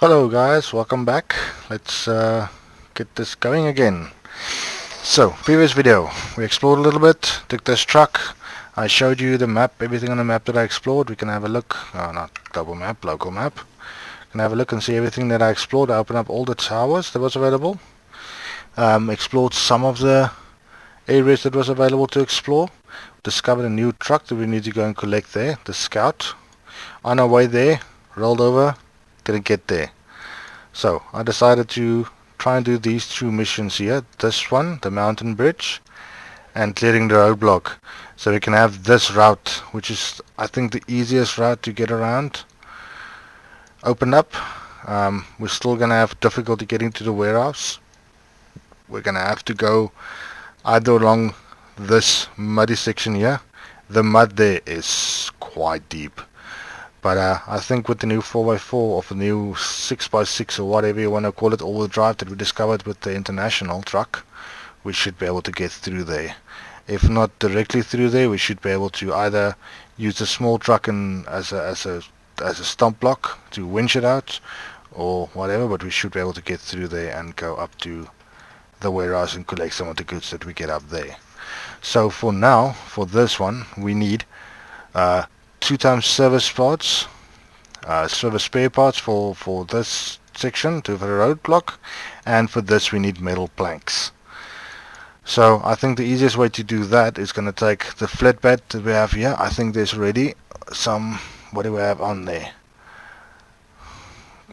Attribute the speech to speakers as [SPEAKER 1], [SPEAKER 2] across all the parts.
[SPEAKER 1] Hello guys, welcome back. Let's get this going again. So, previous video, we explored a little bit, took this truck, I showed you the map, everything on the map that I explored. We can have a look, not global map, local map. We can have a look and see everything that I explored. I opened up all the towers that was available. Explored some of the areas that was available to explore. Discovered a new truck that we need to go and collect there, the Scout. On our way there, rolled over, didn't get there. So I decided to try and do these two missions here. This one, the mountain bridge, and clearing the roadblock. So we can have this route, which is I think the easiest route to get around, open up. We're still going to have difficulty getting to the warehouse. We're going to have to go either along this muddy section here. The mud there is quite deep. But I think with the new 4x4 or the new 6x6 or whatever you want to call it, all-wheel drive that we discovered with the international truck, we should be able to get through there. If not directly through there, we should be able to either use the small truck and as a stump block to winch it out or whatever, but we should be able to get through there and go up to the warehouse and collect some of the goods that we get up there. So for now, for this one, we need 2 times service parts, service spare parts for this section to the roadblock, and for this we need metal planks. So I think the easiest way to do that is going to take the flatbed that we have here. I think there's already some, what do we have on there?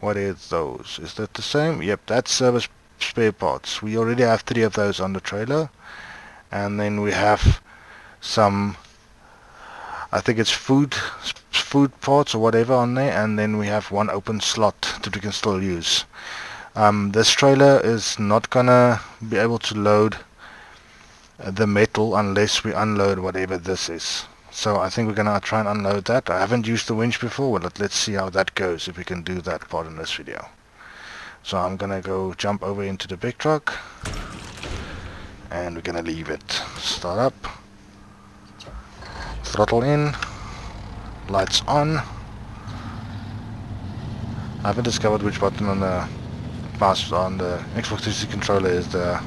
[SPEAKER 1] What is those? Is that the same? Yep, that's service spare parts. We already have 3 of those on the trailer, and then we have some, I think it's food parts or whatever on there, and then we have 1 open slot that we can still use. This trailer is not gonna be able to load the metal unless we unload whatever this is. So I think we're gonna try and unload that. I haven't used the winch before, but let's see how that goes, if we can do that part in this video. So I'm gonna go jump over into the big truck, and we're gonna leave it. Start up. Throttle in, lights on. I haven't discovered which button on the mouse on the Xbox 360 controller is the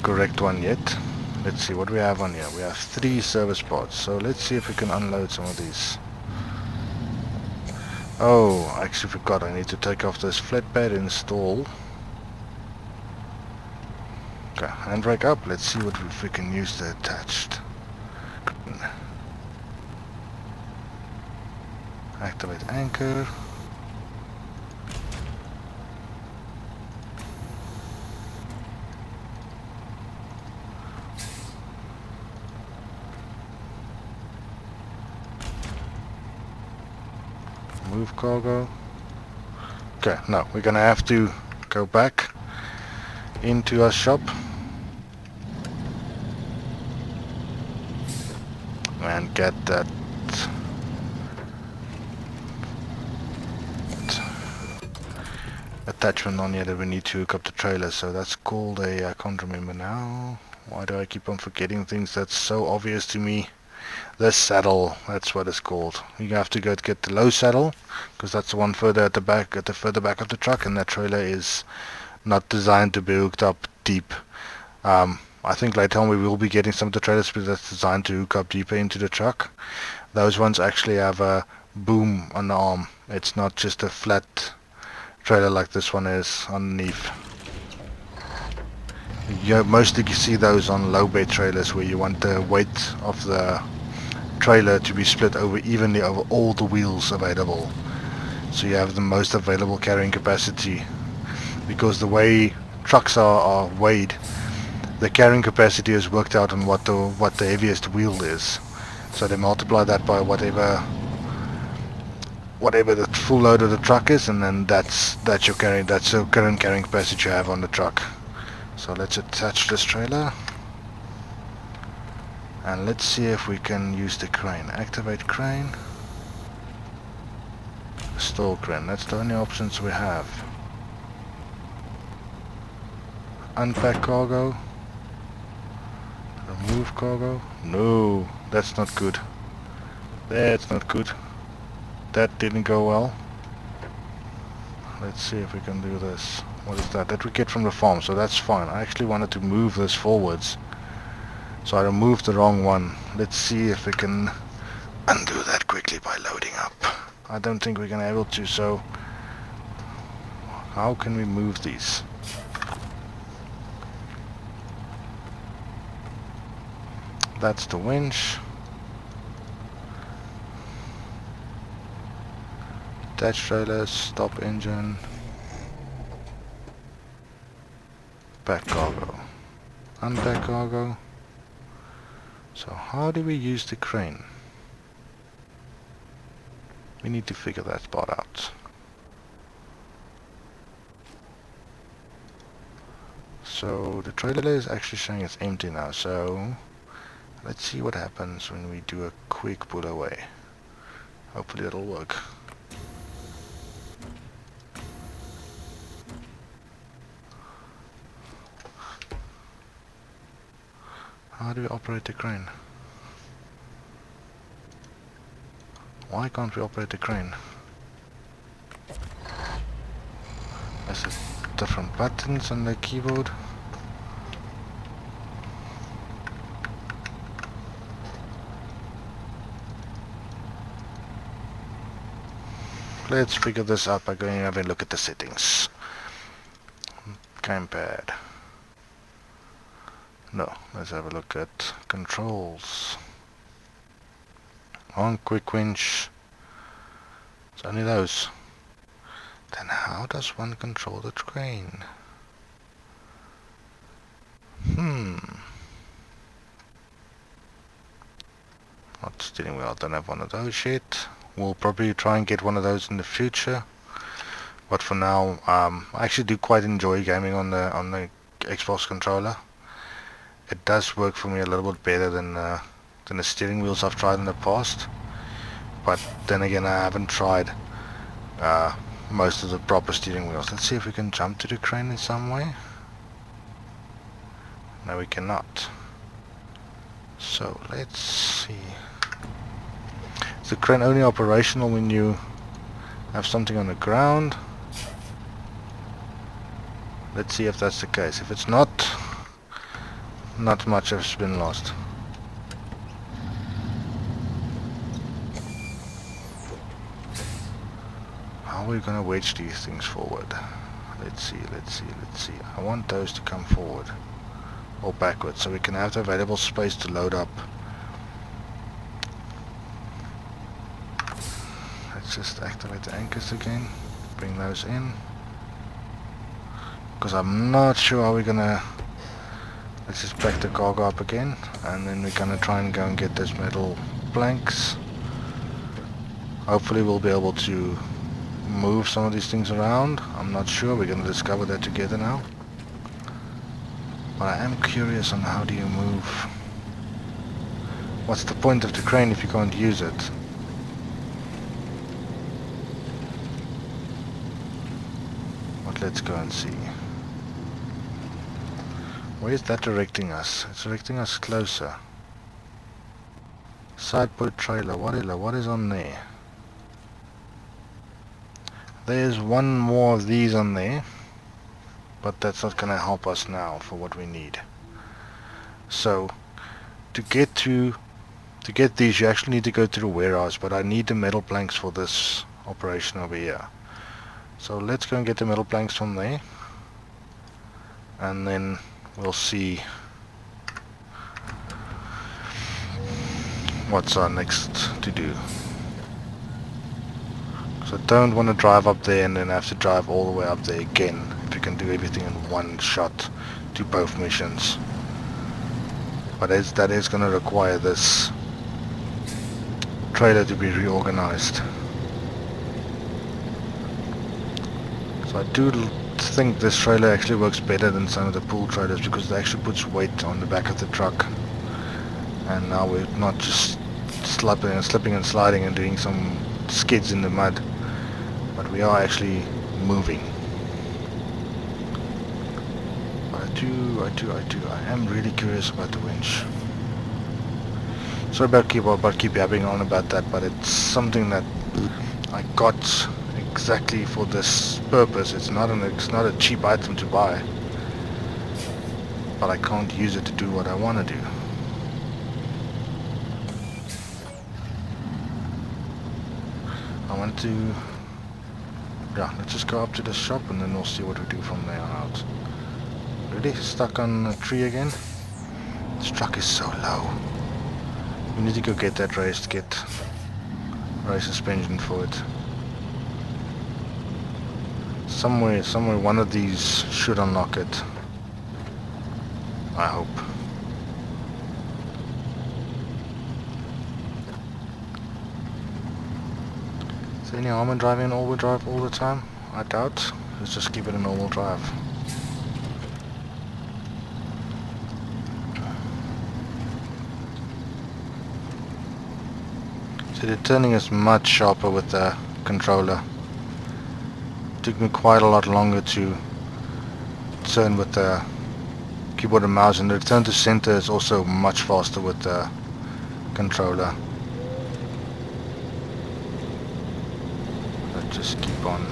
[SPEAKER 1] correct one yet. Let's see what we have on here. We have 3 service parts, so let's see if we can unload some of these. Oh, I actually forgot, I need to take off this flatbed, install. Okay, handbrake up. Let's see what if we can use the attached. Activate anchor. Move cargo. Okay, no, we're gonna have to go back into our shop and get that attachment on here that we need to hook up the trailer. So that's called a, I can't remember now. Why do I keep on forgetting things that's so obvious to me? The saddle, that's what it's called. You have to go to get the low saddle, because that's the one further at the back, at the further back of the truck, and that trailer is not designed to be hooked up deep. I think later on we will be getting some of the trailers that's designed to hook up deeper into the truck. Those ones actually have a boom on the arm. It's not just a flat trailer like this one is underneath. You mostly see those on low bed trailers where you want the weight of the trailer to be split over evenly over all the wheels available, so you have the most available carrying capacity. Because the way trucks are weighed, the carrying capacity is worked out on what the heaviest wheel is. So they multiply that by whatever the full load of the truck is, and then that's your current carrying capacity you have on the truck. So let's attach this trailer, and let's see if we can use the crane. Activate crane, store crane. That's the only options we have. Unpack cargo, remove cargo. No, that's not good. That's not good. That didn't go well. let's see if we can do this. What is that? That we get from the farm, so that's fine. I actually wanted to move this forwards, so I removed the wrong one. Let's see if we can undo that quickly by loading up. I don't think we're going to be able to, so how can we move these? That's the winch. Attach trailers, stop engine, back cargo, unpack cargo. So how do we use the crane? We need to figure that part out. So the trailer is actually showing it's empty now, so let's see what happens when we do a quick pull away. Hopefully it'll work. How do we operate the crane? Why can't we operate the crane? Is it different buttons on the keyboard? Let's figure this out by going and having a look at the settings. Gamepad. No, let's have a look at controls. On quick winch. It's only those. Then how does one control the crane? Not steering wheel, I don't have one of those yet. We'll probably try and get one of those in the future. But for now, I actually do quite enjoy gaming on the Xbox controller. It does work for me a little bit better than the steering wheels I've tried in the past. But then again, I haven't tried most of the proper steering wheels. Let's see if we can jump to the crane in some way. No, we cannot. So let's see. Is the crane only operational when you have something on the ground? Let's see if that's the case. If it's not much has been lost. How are we gonna wedge these things forward? Let's see. I want those to come forward or backwards so we can have the available space to load up. Let's just activate the anchors again, bring those in, because I'm not sure how we're gonna. Let's just back the cargo up again, and then we're gonna try and go and get those metal planks. Hopefully we'll be able to move some of these things around. I'm not sure, we're gonna discover that together now. But I am curious on how do you move. What's the point of the crane if you can't use it? But let's go and see. Where is that directing us? It's directing us closer. Side port trailer, what is on there? There's one more of these on there, but that's not gonna help us now for what we need. So to get these you actually need to go to the warehouse, but I need the metal planks for this operation over here. So let's go and get the metal planks from there, and then we'll see what's our next to do. So I don't want to drive up there and then have to drive all the way up there again. If you can do everything in one shot, do both missions. But that is going to require this trailer to be reorganized. So I do think this trailer actually works better than some of the pool trailers because it actually puts weight on the back of the truck. And now we're not just slipping and sliding and doing some skids in the mud, but we are actually moving. But I am really curious about the winch. Sorry about keep yapping on about that, but it's something that I got exactly for this purpose. It's not a cheap item to buy, but I can't use it to do what I want to do. I want to, yeah, let's just go up to the shop and then we'll see what we do from there on out. Really? Stuck on a tree again? This truck is so low. We need to go get that raised suspension for it. Somewhere one of these should unlock it. I hope. Is there any harm in driving all-wheel drive all the time? I doubt. Let's just keep it in all-wheel drive. So the turning is much sharper with the controller. It took me quite a lot longer to turn with the keyboard and mouse, and the return to center is also much faster with the controller. Let's just keep on.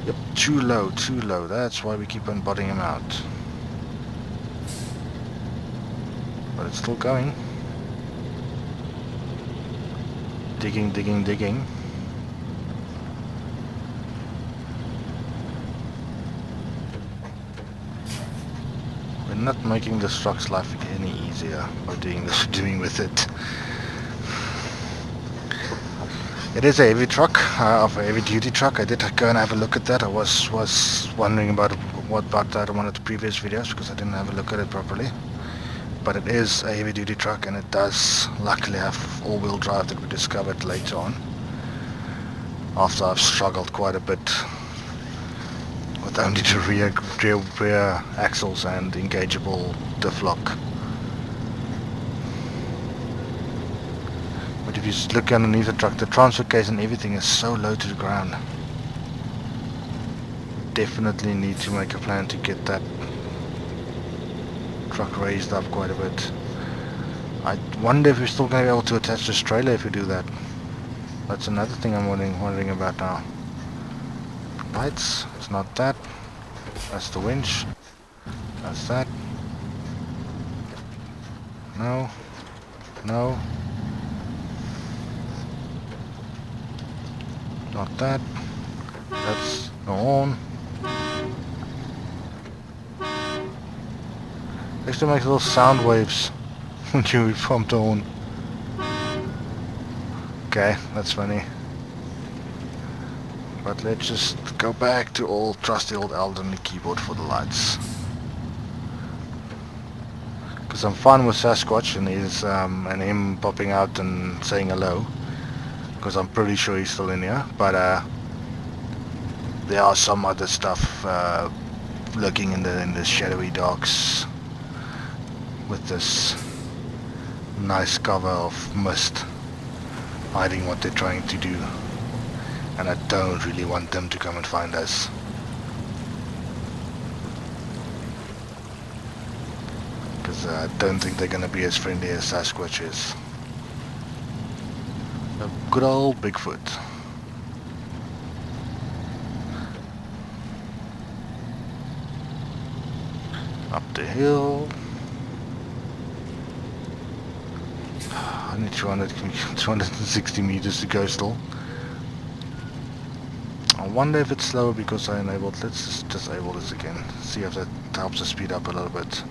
[SPEAKER 1] Yep, too low. That's why we keep on bottoming him out. But it's still going. Digging. We're not making this truck's life any easier by doing with it. It is a heavy truck, of a heavy duty truck. I did go and have a look at that. I was wondering about that in one of the previous videos because I didn't have a look at it properly. But it is a heavy duty truck, and it does luckily have all-wheel drive that we discovered later on, after I've struggled quite a bit with only the rear axles and engageable diff lock. But if you look underneath the truck, the transfer case and everything is so low to the ground. Definitely need to make a plan to get that truck raised up quite a bit. I wonder if we're still going to be able to attach this trailer if we do that. That's another thing I'm wondering about now. Lights, it's not that. That's the winch. That's that. No. Not that. That's the horn. Actually makes little sound waves when you pump the horn. Okay, that's funny. But let's just go back to old trusty old elderly keyboard for the lights. Because I'm fine with Sasquatch and him popping out and saying hello. Because I'm pretty sure he's still in here. But there are some other stuff lurking in the shadowy darks, with this nice cover of mist hiding what they're trying to do, and I don't really want them to come and find us. Because I don't think they're gonna be as friendly as Sasquatch is. A good old Bigfoot. Up the hill. I need 260 meters to go still. I wonder if it's slower because I enabled. Let's just disable this again. See if that helps us speed up a little bit.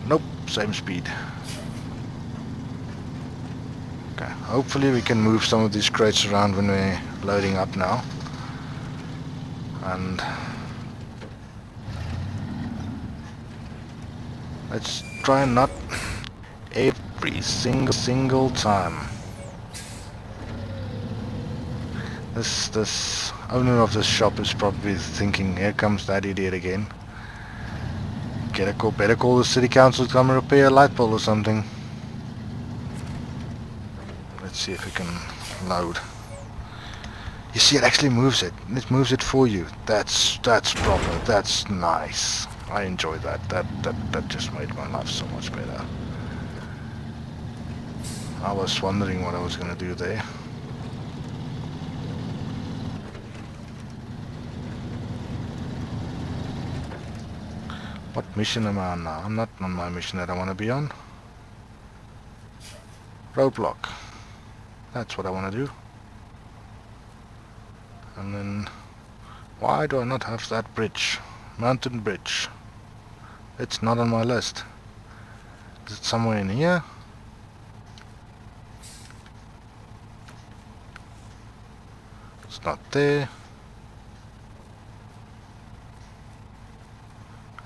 [SPEAKER 1] Nope, same speed. Okay, hopefully we can move some of these crates around when we're loading up now. And let's try and not every single time. This owner of this shop is probably thinking, here comes that idiot again. Better call the city council to come and repair a light bulb or something. Let's see if we can load. You see, it actually moves it. It moves it for you. That's proper. That's nice. I enjoy that. That just made my life so much better. I was wondering what I was gonna do there. What mission am I on now? I'm not on my mission that I want to be on. Roadblock. That's what I want to do. And then, why do I not have that bridge? Mountain bridge. It's not on my list. Is it somewhere in here? It's not there.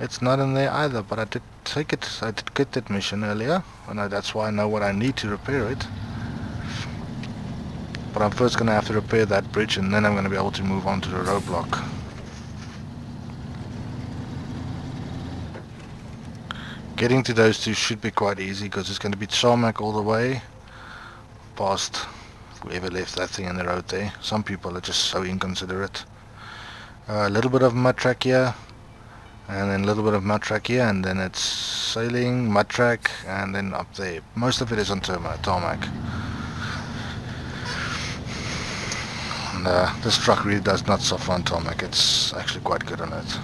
[SPEAKER 1] It's not in there either, but I did take it. I did get that mission earlier, and that's why I know what I need to repair it. But I'm first going to have to repair that bridge, and then I'm going to be able to move on to the roadblock. Getting to those two should be quite easy, because it's going to be tarmac all the way past whoever left that thing in the road there. Some people are just so inconsiderate. A little bit of mud track here, and then a little bit of mud track here, and then it's sailing, mud track, and then up there. Most of it is on tarmac. And this truck really does not suffer on tarmac. It's actually quite good on it.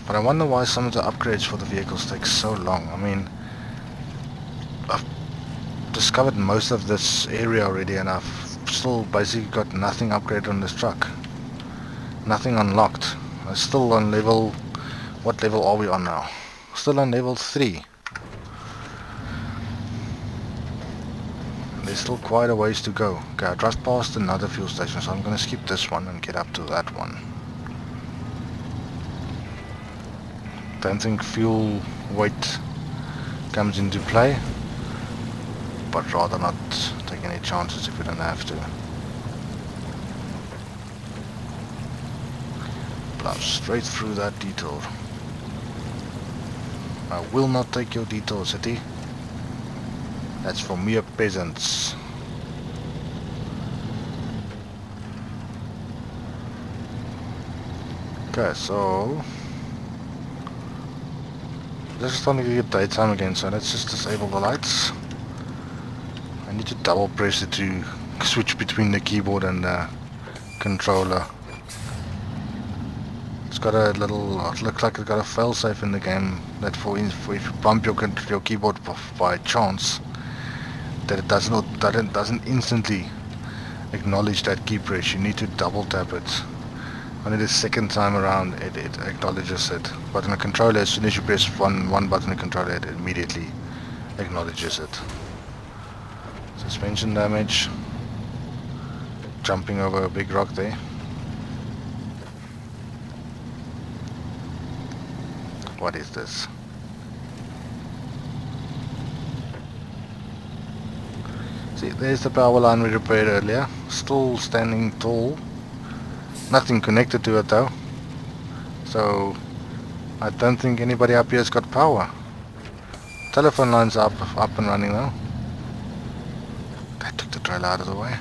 [SPEAKER 1] But I wonder why some of the upgrades for the vehicles take so long. I mean, I've discovered most of this area already, and I've still basically got nothing upgraded on this truck. Nothing unlocked. I'm still on level... What level are we on now? Still on level 3. There's still quite a ways to go. Okay, I just passed another fuel station, so I'm going to skip this one and get up to that one. Don't think fuel weight comes into play, but rather not take any chances if we don't have to. Plow straight through that detour. I will not take your detour, city. That's for mere peasants. Okay, so this is starting to get daytime again, so let's just disable the lights. I need to double press it to switch between the keyboard and the controller. It's got a little, it looks like it's got a failsafe in the game that for if you bump your keyboard by chance, that it doesn't instantly acknowledge that key press. You need to double tap it. Only the second time around it acknowledges it. But on a controller, as soon as you press one button on the controller, it immediately acknowledges it. Suspension damage. Jumping over a big rock there. What is this? See, there's the power line we repaired earlier. Still standing tall. Nothing connected to it though. So I don't think anybody up here has got power. Telephone line's up and running now. That took the trailer out of the way.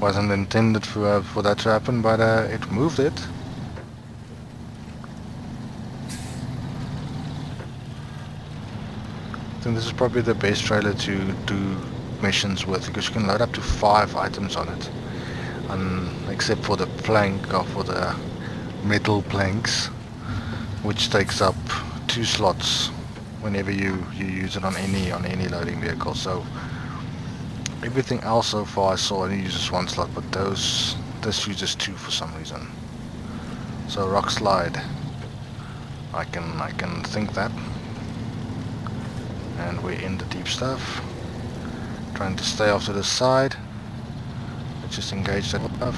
[SPEAKER 1] Wasn't intended for that to happen, but it moved it. I think this is probably the best trailer to do missions with, because you can load up to 5 items on it. Except for the plank, or for the metal planks, which takes up 2 slots whenever you use it on any loading vehicle. So everything else so far I saw only uses 1 slot, but this uses 2 for some reason. So rock slide, I can think that. And we're in the deep stuff, trying to stay off to the side. Let's just engage that above.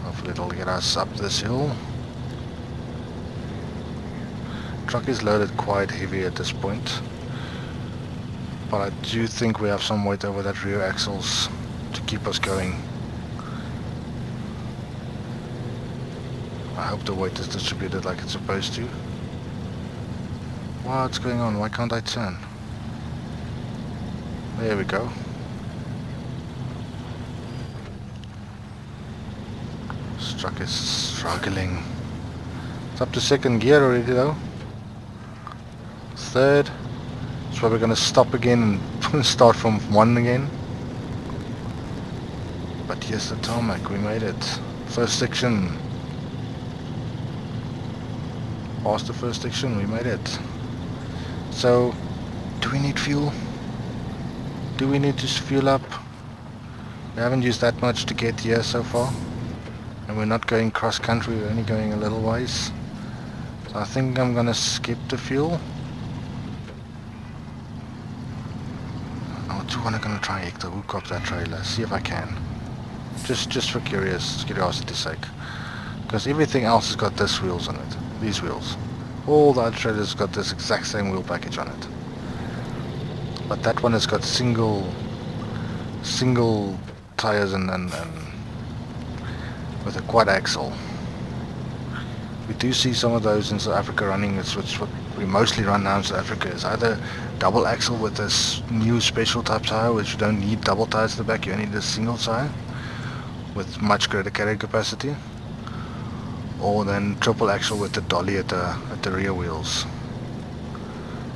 [SPEAKER 1] Hopefully it'll get us up this hill. Truck is loaded quite heavy at this point, but I do think we have some weight over that rear axles to keep us going. I hope the weight is distributed like it's supposed to. What's going on? Why can't I turn? There we go. This truck is struggling. It's up to 2nd gear already though. 3rd. So we're going to stop again and start from 1 again. But here's the tarmac. We made it. First section. passed the first section, we made it. So, do we need fuel? Do we need to fuel up? We haven't used that much to get here so far. And we're not going cross country, we're only going a little ways. So I think I'm gonna skip the fuel. I'm gonna try and hook up that trailer, see if I can. Just for curiosity's sake. Because everything else has got this wheels on it. These wheels. All the other trailers got this exact same wheel package on it. But that one has got single tires and with a quad axle. We do see some of those in South Africa running. It's what we mostly run now in South Africa is either double axle with this new special type tire, which you don't need double tires at the back, you only need a single tire with much greater carrying capacity, or then triple axle with the dolly at the rear wheels.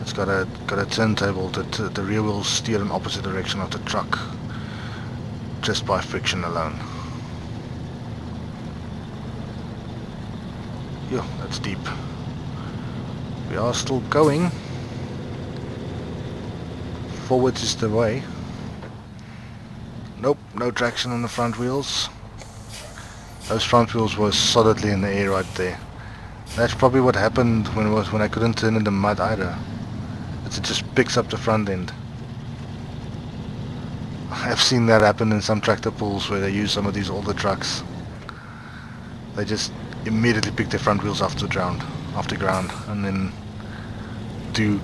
[SPEAKER 1] It's got a turntable that the rear wheels steer in opposite direction of the truck just by friction alone. Yo, that's deep. We are still going. Forwards is the way. Nope, no traction on the front wheels. Those front wheels were solidly in the air right there. That's probably what happened when I couldn't turn in the mud either. It just picks up the front end. I've seen that happen in some tractor pools where they use some of these older trucks. They just immediately pick their front wheels off the ground, and then do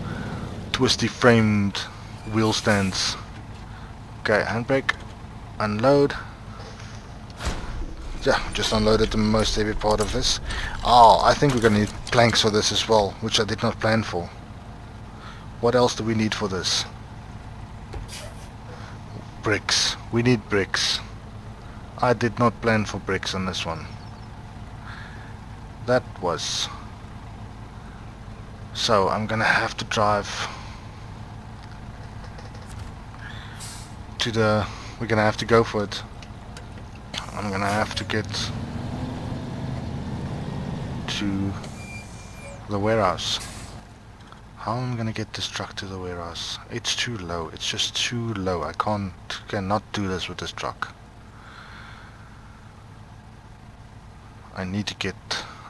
[SPEAKER 1] twisty framed wheel stands. Okay, handbrake, unload. Yeah, just unloaded the most heavy part of this. Oh, I think we're gonna need planks for this as well, which I did not plan for. What else do we need for this? Bricks. We need bricks. I did not plan for bricks on this one. That was... So I'm gonna have to drive to the... We're gonna have to go for it. I'm gonna have to get to the warehouse. How am I gonna get this truck to the warehouse? It's too low. It's just too low. I cannot do this with this truck. I need to get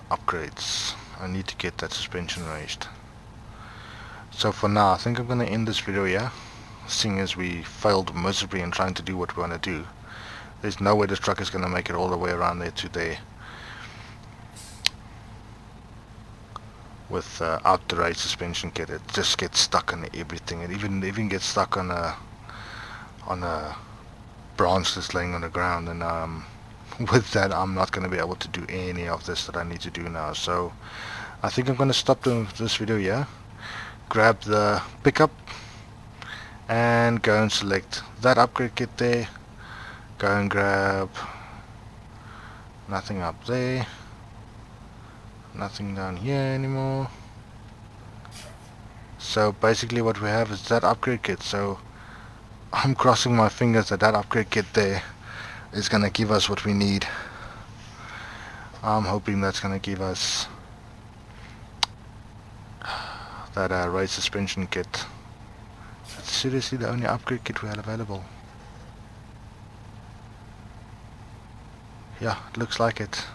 [SPEAKER 1] upgrades. I need to get that suspension raised. So for now, I think I'm gonna end this video here. Seeing as we failed miserably in trying to do what we want to do. There's no way this truck is gonna make it all the way around there to there. With out the raised suspension kit, it just gets stuck on everything. It even gets stuck on a branch that's laying on the ground, and with that I'm not going to be able to do any of this that I need to do now. So I think I'm going to stop this video here, grab the pickup and go and select that upgrade kit there, go and grab nothing up there, nothing down here anymore. So basically what we have is that upgrade kit. So I'm crossing my fingers that upgrade kit there is gonna give us what we need. I'm hoping that's gonna give us that raised suspension kit. That's seriously the only upgrade kit we had available. Yeah, it looks like it.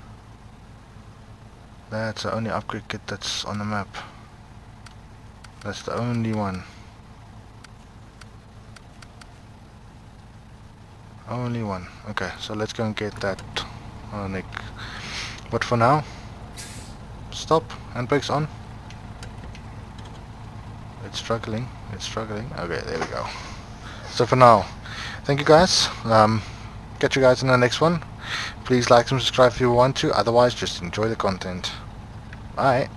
[SPEAKER 1] That's the only upgrade kit that's on the map. That's the only one. Only one. Okay, so let's go and get that on the neck. But for now, stop. Handbrakes on. It's struggling. It's struggling. Okay, there we go. So for now, thank you guys. Catch you guys in the next one. Please like and subscribe if you want to. Otherwise, just enjoy the content. Bye.